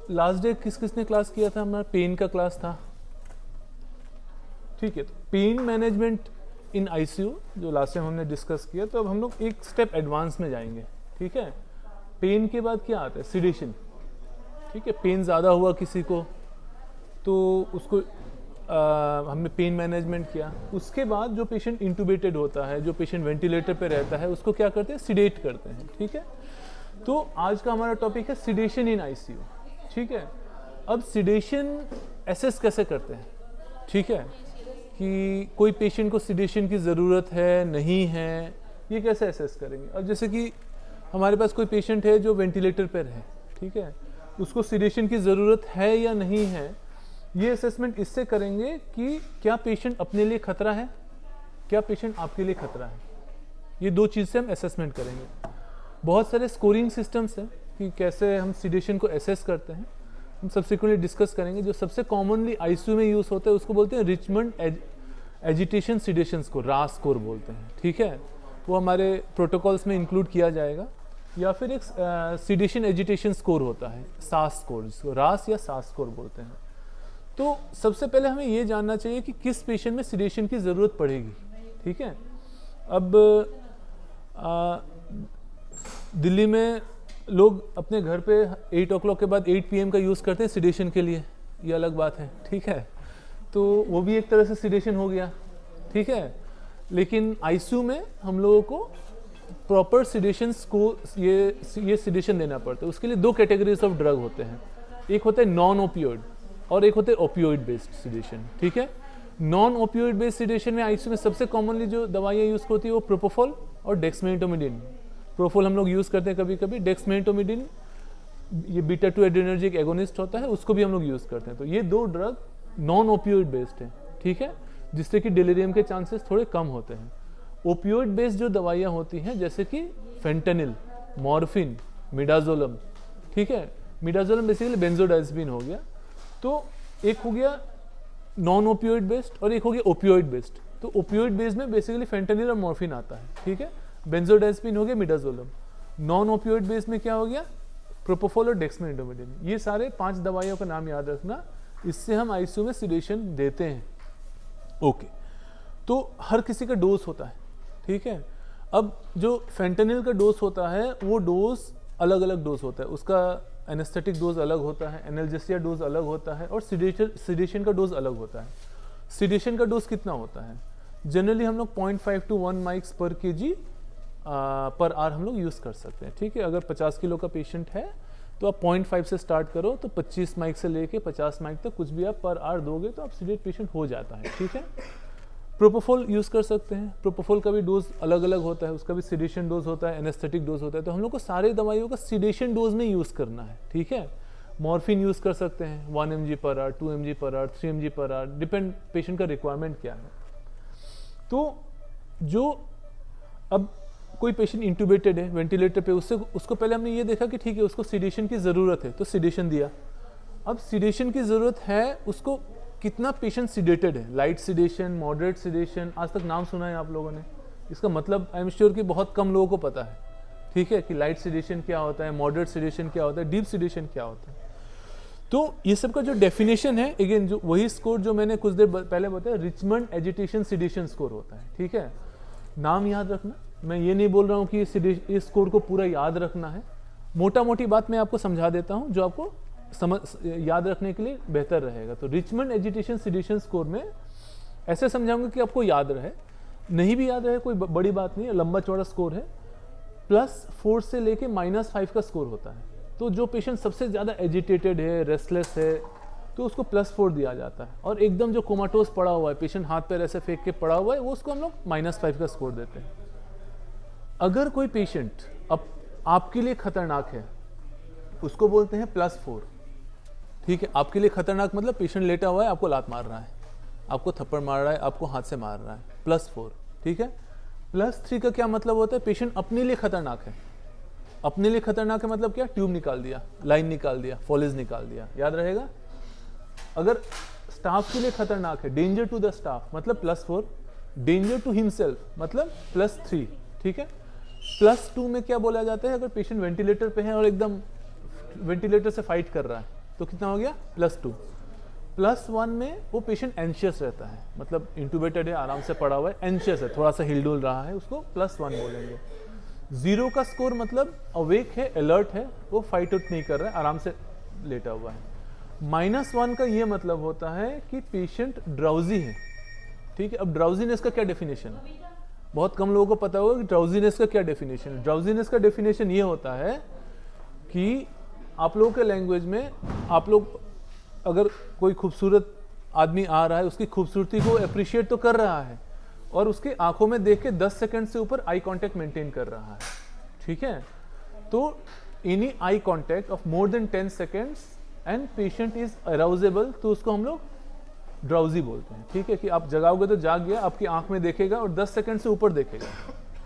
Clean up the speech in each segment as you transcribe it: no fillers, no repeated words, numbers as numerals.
Last day किस किसने class किया था? हमारा पेन का क्लास था, ठीक है। तो पेन मैनेजमेंट इन आईसीयू जो लास्ट टाइम हमने डिस्कस किया, तो अब हम लोग एक स्टेप एडवांस में जाएंगे, ठीक है। पेन के बाद क्या आता है? सिडेशन, ठीक है। पेन ज़्यादा हुआ किसी को तो उसको हमने पेन मैनेजमेंट किया। उसके बाद जो पेशेंट इंटूबेटेड होता है, जो पेशेंट वेंटिलेटर पे रहता है, उसको क्या करते हैं? सिडेट करते हैं, ठीक है। तो आज का हमारा टॉपिक है सिडेशन इन आईसीयू, ठीक है। अब सिडेशन एसेस कैसे करते हैं, ठीक है, कि कोई पेशेंट को सिडेशन की ज़रूरत है नहीं है, ये कैसे एसेस करेंगे? अब जैसे कि हमारे पास कोई पेशेंट है जो वेंटिलेटर पर है, ठीक है, उसको सिडेशन की ज़रूरत है या नहीं है, ये असेसमेंट इससे करेंगे कि क्या पेशेंट अपने लिए खतरा है, क्या पेशेंट आपके लिए खतरा है। ये दो चीज़ से हम असेसमेंट करेंगे। बहुत सारे स्कोरिंग सिस्टम्स हैं कि कैसे हम सिडेशन को असेस करते हैं, हम सब्सिक्वेंटली डिस्कस करेंगे। जो सबसे कॉमनली आईसीयू में यूज़ होता है उसको बोलते हैं रिचमंड एजिटेशन सिडेशन स्कोर, रास स्कोर बोलते हैं, ठीक है। वो हमारे प्रोटोकॉल्स में इंक्लूड किया जाएगा। या फिर एक सिडेशन एजिटेशन स्कोर होता है, सास स्कोर, जिसको रास या सास स्कोर बोलते हैं। तो सबसे पहले हमें ये जानना चाहिए कि किस पेशेंट में सिडेशन की ज़रूरत पड़ेगी, ठीक है। अब दिल्ली में लोग अपने घर पे 8 o'clock के बाद 8 PM का यूज़ करते हैं सिडेशन के लिए, ये अलग बात है, ठीक है। तो वो भी एक तरह से सिडेशन हो गया, ठीक है। लेकिन आईसीयू में हम लोगों को प्रॉपर सिडेशन को ये सिडेशन देना पड़ता है। उसके लिए दो कैटेगरीज ऑफ ड्रग होते हैं, एक होता है नॉन ओपियोइड और एक होते हैं ओपियोइड बेस्ड सिडेशन, ठीक है। नॉन ओपियोइड बेस्ड सिडेशन में आईसीयू में सबसे कॉमनली जो दवाइयाँ यूज़ होती है वो प्रोपोफॉल और डेक्समेंटोमिडिन। प्रोपोफॉल हम लोग यूज़ करते हैं कभी कभी, डेक्समेंटोमिडिन ये बीटा-2 एड्रेनर्जिक एगोनिस्ट होता है, उसको भी हम लोग यूज़ करते हैं। तो ये दो ड्रग नॉन ओपियोइड बेस्ड है, ठीक है, जिससे कि डिलीरियम के चांसेस थोड़े कम होते हैं। ओपियोइड बेस्ड जो दवाइयाँ होती हैं जैसे कि फेंटेनिल, मॉर्फिन, मिडाजोलम, ठीक है। मिडाजोलम बेसिकली बेंजोडाइज़पिन हो गया। तो एक हो गया नॉन ओपियोइड बेस्ड और एक हो गया ओपियोइड बेस्ड। तो ओपियोइड बेस्ड में बेसिकली फेंटेनिल और मॉर्फिन आता है, ठीक है। बेंजोडाइज़पिन हो गया, मिडाजोलम। नॉन ओपियोइड बेस्ड में क्या हो गया? प्रोपोफॉल और डेक्समेंटोमिडिन। ये सारे 5 दवाइयों का नाम याद रखना, इससे हम आईसीयू में सिडेशन देते हैं, ओके। तो हर किसी का डोज होता है, ठीक है। अब जो फेंटेनिल का डोज होता है वो डोज अलग अलग डोज होता है, उसका एनेस्थेटिक डोज अलग होता है, एनाल्जेसिया डोज अलग होता है और सिडेशन का डोज अलग होता है। सिडेशन का डोज कितना होता है? जनरली हम लोग 0.5 to 1 mics पर kg पर आवर हम लोग यूज़ कर सकते हैं, ठीक है। अगर 50 किलो का पेशेंट है तो आप 0.5 से स्टार्ट करो, तो 25 माइक से लेके 50 माइक तक कुछ भी आप पर आवर दोगे तो आप सिडेट पेशेंट हो जाता है, ठीक है। प्रोपोफॉल यूज़ कर सकते हैं, प्रोपोफॉल का भी डोज अलग अलग होता है, उसका भी सिडेशन डोज होता है, एनेस्थेटिक डोज होता है। तो हम लोग को सारे दवाइयों का सिडेशन डोज में यूज़ करना है, ठीक है। मॉर्फिन यूज़ कर सकते हैं 1 mg per hour, 2 mg per hour, 3 mg per hour, depend patient का रिक्वायरमेंट क्या है। तो जो अब कोई पेशेंट इंटूबेटेड है वेंटिलेटर पे, उसको पहले हमने ये देखा कि ठीक है उसको सिडेशन की ज़रूरत है, तो सिडेशन दिया। अब सिडेशन की ज़रूरत है, उसको कितना पेशेंट सिडेटेड है, लाइट सिडेशन, मॉडरेट सिडेशन, आज तक नाम सुना है आप लोगों ने? इसका मतलब आई एम श्योर कि बहुत कम लोगों को पता है, ठीक है, कि लाइट सिडेशन क्या होता है, मॉडरेट सिडेशन क्या होता है, डीप सिडेशन क्या होता है। तो ये सब का जो डेफिनेशन है, अगेन जो वही स्कोर जो मैंने कुछ देर पहले बताया, रिचमंड एजिटेशन सिडेशन स्कोर होता है, ठीक है। नाम याद रखना, मैं ये नहीं बोल रहा हूँ कि इस स्कोर को पूरा याद रखना है, मोटा मोटी बात मैं आपको समझा देता हूँ जो आपको याद रखने के लिए बेहतर रहेगा। तो रिचमंड एजिटेशन सिडेशन स्कोर में ऐसे समझाऊंगा कि आपको याद रहे, नहीं भी याद रहे कोई बड़ी बात नहीं है, लंबा चौड़ा स्कोर है। +4 से लेके -5 का स्कोर होता है। तो जो पेशेंट सबसे ज़्यादा एजिटेटेड है, रेस्टलेस है, तो उसको +4 दिया जाता है। और एकदम जो कोमाटोस पड़ा हुआ है, पेशेंट हाथ पैर ऐसे फेंक के पड़ा हुआ है, वो उसको हम लोग -5 का स्कोर देते हैं। अगर कोई पेशेंट अब आपके लिए खतरनाक है, उसको बोलते हैं +4, ठीक है। आपके लिए खतरनाक मतलब पेशेंट लेटा हुआ है, आपको लात मार रहा है, आपको थप्पड़ मार रहा है, आपको हाथ से मार रहा है, +4, ठीक है। +3 का क्या मतलब होता है? पेशेंट अपने लिए खतरनाक है। अपने लिए खतरनाक है मतलब क्या? ट्यूब निकाल दिया, लाइन निकाल दिया, फॉलिज निकाल दिया, याद रहेगा। अगर स्टाफ के लिए खतरनाक है, डेंजर टू द स्टाफ मतलब +4, डेंजर टू हिमसेल्फ मतलब +3, ठीक है। +2 में क्या बोला जाता है? अगर पेशेंट वेंटिलेटर पे है और एकदम वेंटिलेटर से फाइट कर रहा है, तो कितना हो गया +2। +1 में वो पेशेंट एंशियस रहता है, मतलब इंटूबेटेड है, आराम से पड़ा हुआ है, एंशियस है, थोड़ा सा हिलडुल रहा है, उसको +1 बोलेंगे। 0 का स्कोर मतलब अवेक है, अलर्ट है, वो फाइट आउट नहीं कर रहा है, आराम से लेटा हुआ है। -1 का ये मतलब होता है कि पेशेंट ड्राउजी है, ठीक है। अब ड्राउजीनेस का क्या डेफिनेशन है, बहुत कम लोगों को पता होगा कि ड्राउजीनेस का क्या डेफिनेशन है। ड्राउजीनेस का डेफिनेशन ये होता है कि आप लोगों के लैंग्वेज में, आप लोग अगर कोई खूबसूरत आदमी आ रहा है, उसकी खूबसूरती को अप्रिशिएट तो कर रहा है और उसके आंखों में देख के 10 सेकंड से ऊपर आई कांटेक्ट मेंटेन कर रहा है, ठीक है। तो any eye contact of more than 10 seconds and patient is arousable, तो उसको हम लोग ड्राउजी बोलते हैं, ठीक है। कि आप जगाओगे तो जाग गया, आपकी आंख में देखेगा और 10 सेकंड से ऊपर देखेगा,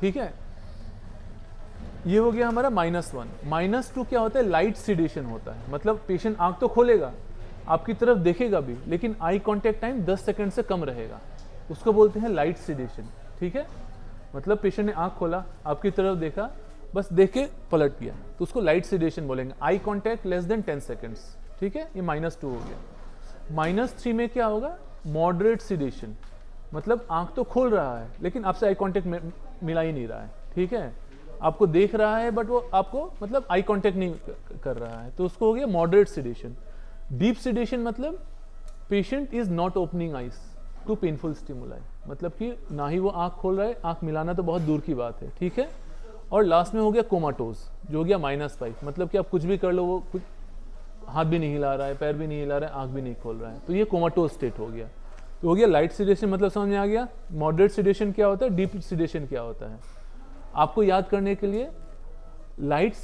ठीक है। ये हो गया हमारा -1। -2 क्या होता है, लाइट सिडेशन होता है, मतलब पेशेंट आंख तो खोलेगा, आपकी तरफ देखेगा भी, लेकिन आई कांटेक्ट टाइम 10 सेकंड से कम रहेगा, उसको बोलते हैं लाइट सिडेशन, ठीक है। मतलब पेशेंट ने आंख खोला, आपकी तरफ देखा, बस देख के पलट गया, तो उसको लाइट सिडेशन बोलेंगे। Eye contact less than 10 seconds, ठीक है। ये -2 हो गया। -3 में क्या होगा, मॉडरेट सिडेशन, मतलब आंख तो खोल रहा है लेकिन आपसे आई कांटेक्ट मिला ही नहीं रहा है, ठीक है। आपको देख रहा है बट वो आपको मतलब आई कांटेक्ट नहीं कर रहा है, तो उसको हो गया मॉडरेट सिडेशन। डीप सिडेशन मतलब patient is not opening eyes to painful stimuli, मतलब कि ना ही वो आंख खोल रहा है, आंख मिलाना तो बहुत दूर की बात है, ठीक है। और लास्ट में हो गया कोमाटोज, जो हो गया -5, मतलब कि आप कुछ भी कर लो, वो कुछ हाथ भी नहीं हिला रहा है, पैर भी नहीं हिला रहा है, आंख भी नहीं खोल रहा है, तो ये कोमाटोज स्टेट हो गया। तो हो गया लाइट सिडेशन, मतलब समझ में आ गया। मॉडरेट सिडेशन क्या होता है, डीप सिडेशन क्या होता है। आपको याद करने के लिए, लाइट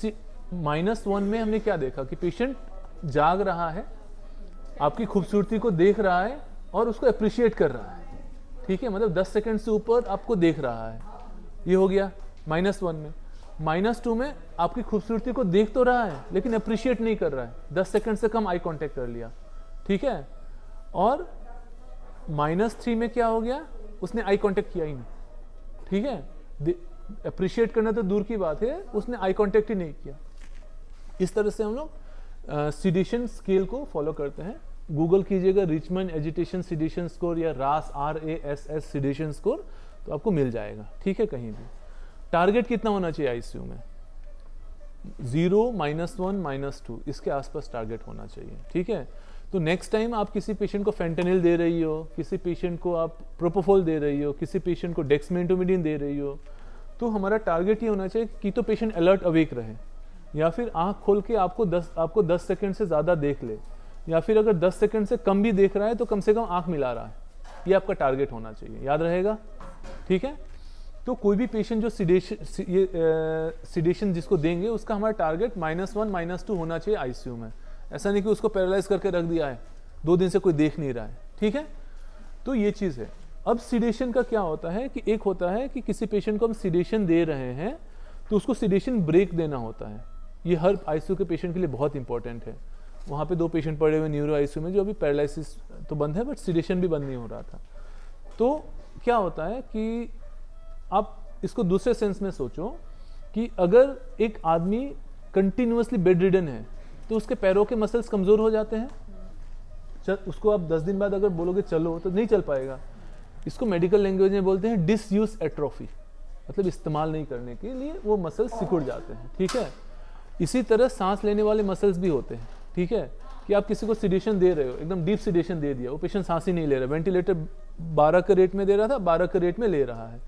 -1 में हमने क्या देखा कि पेशेंट जाग रहा है, आपकी खूबसूरती को देख रहा है और उसको अप्रिशिएट कर रहा है, ठीक है, मतलब 10 सेकंड से ऊपर आपको देख रहा है, ये हो गया -1 में। -2 में आपकी खूबसूरती को देख तो रहा है लेकिन अप्रिशिएट नहीं कर रहा है, 10 सेकंड से कम आई कांटेक्ट कर लिया, ठीक है। और -3 में क्या हो गया, उसने आई कांटेक्ट किया ही नहीं, ठीक है। अप्रिशिएट करना तो दूर की बात है, उसने आई कांटेक्ट ही नहीं किया। इस तरह से हम लोग सिडेशन स्केल को फॉलो करते हैं। गूगल कीजिएगा रिचमंड एजिटेशन सिडेशन स्कोर या RASS सिडेशन स्कोर, तो आपको मिल जाएगा, ठीक है, कहीं भी। टारगेट कितना होना चाहिए आईसीयू में, 0, -1, -2, इसके आसपास टारगेट होना चाहिए, ठीक है। तो नेक्स्ट टाइम आप किसी पेशेंट को फेंटेनिल दे रही हो, किसी पेशेंट को आप प्रोपोफोल दे रही हो, किसी पेशेंट को डेक्समेंटोमिडिन दे रही हो, तो हमारा टारगेट ये होना चाहिए कि तो पेशेंट अलर्ट अवेक रहे, या फिर आंख खोल के आपको 10 सेकंड से ज़्यादा देख ले, या फिर अगर 10 सेकंड से कम भी देख रहा है तो कम से कम आंख मिला रहा है, ये आपका टारगेट होना चाहिए, याद रहेगा, ठीक है। तो कोई भी पेशेंट जो सिडेशन जिसको देंगे, उसका हमारा टारगेट -1, -2 होना चाहिए आईसीयू में। ऐसा नहीं कि उसको पैरालाइज करके रख दिया है, 2 दिन से कोई देख नहीं रहा है, ठीक है। तो ये चीज़ है। अब सिडेशन का क्या होता है कि एक होता है कि किसी पेशेंट को हम सिडेशन दे रहे हैं तो उसको सिडेशन ब्रेक देना होता है। ये हर आईसीयू के पेशेंट के लिए बहुत इंपॉर्टेंट है। वहाँ पे 2 पेशेंट पड़े हुए न्यूरो आईसीयू में, जो अभी पैरालिसिस तो बंद है बट सिडेशन भी बंद नहीं हो रहा था। तो क्या होता है कि आप इसको दूसरे सेंस में सोचो कि अगर एक आदमी कंटिन्यूअसली बेड रिडन है तो उसके पैरों के मसल्स कमज़ोर हो जाते हैं। उसको आप 10 दिन बाद अगर बोलोगे चलो तो नहीं चल पाएगा। इसको मेडिकल लैंग्वेज में बोलते हैं डिसयूज एट्रोफी, मतलब इस्तेमाल नहीं करने के लिए वो मसल्स सिकुड़ जाते हैं, ठीक है। इसी तरह सांस लेने वाले मसल्स भी होते हैं, ठीक है, कि आप किसी को सिडेशन दे रहे हो, एकदम डीप सिडेशन दे दिया, वो पेशेंट सांस ही नहीं ले रहा, वेंटिलेटर 12 के रेट में दे रहा था, 12 के रेट में ले रहा है,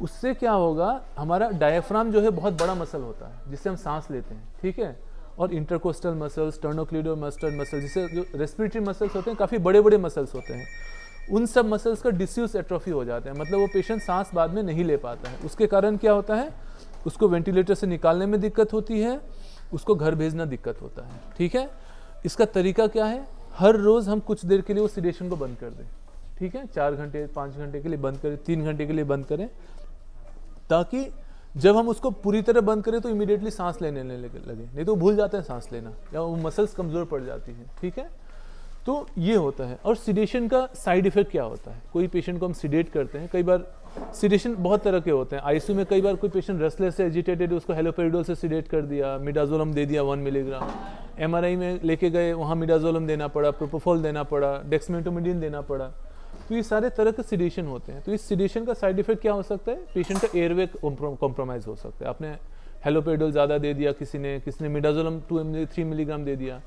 उससे क्या होगा, हमारा डायफ्राम जो है बहुत बड़ा मसल होता है जिससे हम सांस लेते हैं, ठीक है। और इंटरकोस्टल मसल्स, स्टर्नोक्लीडोमास्टर मसल, जिसे जो रेस्पिरेटरी मसल्स होते हैं, काफ़ी बड़े बड़े मसल्स होते हैं, उन सब मसल्स का डिस्यूज एट्रोफी हो जाता है, मतलब वो पेशेंट सांस बाद में नहीं ले पाता है। उसके कारण क्या होता है, उसको वेंटिलेटर से निकालने में दिक्कत होती है, उसको घर भेजना दिक्कत होता है, ठीक है। इसका तरीका क्या है, हर रोज़ हम कुछ देर के लिए वो सिडेशन को बंद कर दें, ठीक है, 4 घंटे 5 घंटे के लिए बंद करें, 3 घंटे के लिए बंद करें, ताकि जब हम उसको पूरी तरह बंद करें तो इमीडिएटली सांस लेने लगे, नहीं तो भूल जाते हैं सांस लेना, या वो मसल्स कमज़ोर पड़ जाती हैं, ठीक है। तो ये होता है। और सिडेशन का साइड इफेक्ट क्या होता है, कोई पेशेंट को हम सिडेट करते हैं, कई बार सिडेशन बहुत तरह के होते हैं। आईसीयू में कई बार कोई पेशेंट रेस्टलेस है, एजिटेटेड है, उसको हेलोपेरिडोल से सिडेट कर दिया, मिडाजोलम दे दिया 1 मिलीग्राम। एमआरआई में लेके गए, वहाँ मिडाजोलम देना पड़ा, प्रोपोफॉल देना पड़ा, डेक्समेंटोमिडिन देना पड़ा। तो ये सारे तरह के सिडेशन होते हैं। तो इस सिडेशन का साइड इफेक्ट क्या हो सकता है? पेशेंट का एयरवे कॉम्प्रोमाइज हो सकता है। आपने हेलोपेरिडोल ज़्यादा दे दिया, किसी ने मिडाजोलम 3 मिलीग्राम दे दिया।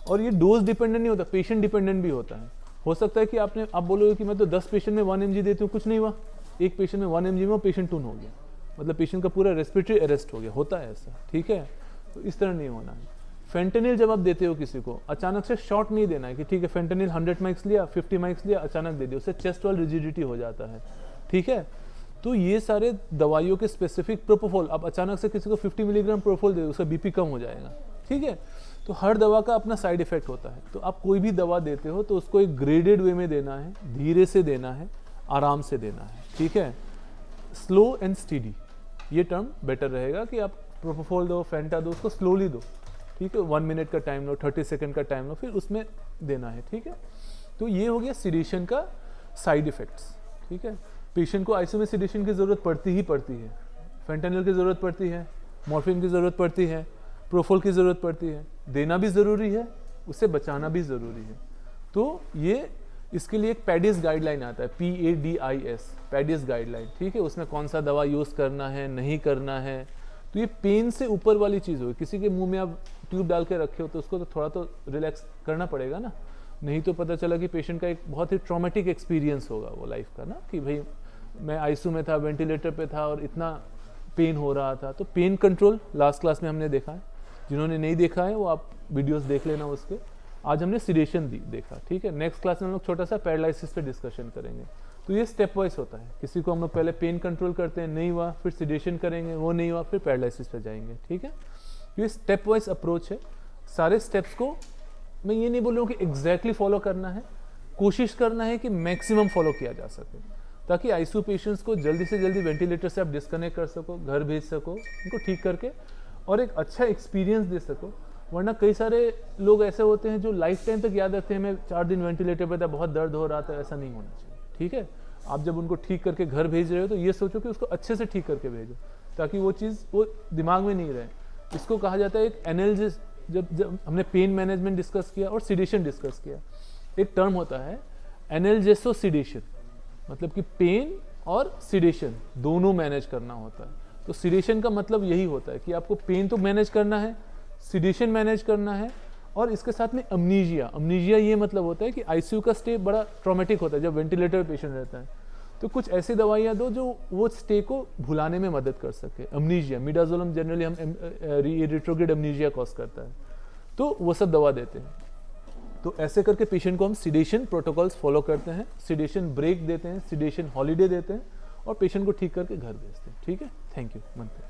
और ये डोज डिपेंडेंट नहीं होता, पेशेंट डिपेंडेंट भी होता है। हो सकता है कि आप बोलोगे कि मैं तो 10 पेशेंट में 1 mg देती हूँ, कुछ नहीं हुआ। एक पेशेंट में 1 mg में पेशेंट टून हो गया, मतलब पेशेंट का पूरा रेस्पिरेटरी अरेस्ट हो गया। होता है ऐसा, ठीक है। तो इस तरह नहीं होना है। फेंटेनिल जब आप देते हो किसी को, अचानक से शॉट नहीं देना है कि ठीक है फेंटेनिल 100 माइक्स लिया, 50 माइक्स लिया, अचानक दे दिया, उससे चेस्ट वॉल रिजिडिटी हो जाता है, ठीक है। तो ये सारे दवाइयों के स्पेसिफिक, प्रोपोफॉल, आप अचानक से किसी को 50 मिलीग्राम प्रोपोफॉल दे दो, उसका बीपी कम हो जाएगा, ठीक है। तो हर दवा का अपना साइड इफेक्ट होता है। तो आप कोई भी दवा देते हो तो उसको एक ग्रेडेड वे में देना है, धीरे से देना है, आराम से देना है, ठीक है। स्लो एंड स्टीडी, ये टर्म बेटर रहेगा कि आप प्रोपोफॉल दो, फेंटा दो, उसको स्लोली दो, ठीक है। 1 मिनट का टाइम लो, 30 सेकंड का टाइम लो, फिर उसमें देना है, ठीक है। तो ये हो गया सिडेशन का साइड इफेक्ट्स, ठीक है। पेशेंट को आईसीयू में सिडेशन की ज़रूरत पड़ती ही पड़ती है, फेंटेनिल की ज़रूरत पड़ती है, मॉर्फिन की ज़रूरत पड़ती है, प्रोफोल की ज़रूरत पड़ती है। देना भी ज़रूरी है, उससे बचाना भी ज़रूरी है। तो ये इसके लिए एक पैडिस गाइडलाइन आता है, PADIS, पैडिस गाइडलाइन, ठीक है। उसमें कौन सा दवा यूज़ करना है, नहीं करना है। तो ये पेन से ऊपर वाली चीज़ होगी। किसी के मुंह में आप ट्यूब डाल के रखे हो तो उसको तो थोड़ा तो रिलैक्स करना पड़ेगा ना, नहीं तो पता चला कि पेशेंट का एक बहुत ही ट्रॉमेटिक एक्सपीरियंस होगा वो लाइफ का ना, कि भाई मैं आईसीयू में था, वेंटिलेटर पे था और इतना पेन हो रहा था। तो पेन कंट्रोल लास्ट क्लास में हमने देखा है, जिन्होंने नहीं देखा है वो आप वीडियोस देख लेना उसके। आज हमने सिडेशन देखा, ठीक है। नेक्स्ट क्लास में हम लोग छोटा सा पैरालिसिस पे डिस्कशन करेंगे। तो ये स्टेप वाइज होता है। किसी को हम लोग पहले पेन कंट्रोल करते हैं, नहीं हुआ, फिर सिडेशन करेंगे, वो नहीं हुआ, फिर पैरालिसिस पे जाएंगे, ठीक है। ये स्टेप वाइज अप्रोच है। सारे स्टेप्स को मैं ये नहीं बोल रहा हूँ कि एग्जैक्टली फॉलो करना है, कोशिश करना है कि मैक्सिमम फॉलो किया जा सके, ताकि आईसीयू पेशेंट्स को जल्दी से जल्दी वेंटिलेटर से आप डिस्कनेक्ट कर सको, घर भेज सको, उनको ठीक करके और एक अच्छा एक्सपीरियंस दे सको। वरना कई सारे लोग ऐसे होते हैं जो लाइफ टाइम तक याद रखते हैं, मैं 4 दिन वेंटिलेटर पे था, बहुत दर्द हो रहा था। ऐसा नहीं होना चाहिए, ठीक है। आप जब उनको ठीक करके घर भेज रहे हो तो ये सोचो कि उसको अच्छे से ठीक करके भेजो, ताकि वो चीज़ वो दिमाग में नहीं रहे। इसको कहा जाता है एक एनालिसिस। जब हमने पेन मैनेजमेंट डिस्कस किया और सिडेशन डिस्कस किया, एक टर्म होता है एनाल्जेसो सिडेशन, मतलब कि पेन और सिडेशन दोनों मैनेज करना होता है। तो सिडेशन का मतलब यही होता है कि आपको पेन तो मैनेज करना है, सिडेशन मैनेज करना है, और इसके साथ में अमनीजिया। अमनीजिया ये मतलब होता है कि आईसीयू का स्टे बड़ा ट्रॉमेटिक होता है जब वेंटिलेटर पे पेशेंट रहता है। तो कुछ ऐसी दवाइयाँ दो जो वो स्टे को भुलाने में मदद कर सके। अमनीजिया, मिडाजोलम जनरली हम रिट्रोग्रेड अमनीजिया कॉज करता है, तो वो सब दवा देते हैं। तो ऐसे करके पेशेंट को हम सिडेशन प्रोटोकॉल्स फॉलो करते हैं, सिडेशन ब्रेक देते हैं, सिडेशन हॉलीडे देते हैं और पेशेंट को ठीक करके घर भेजते हैं, ठीक है। Thank you. मनते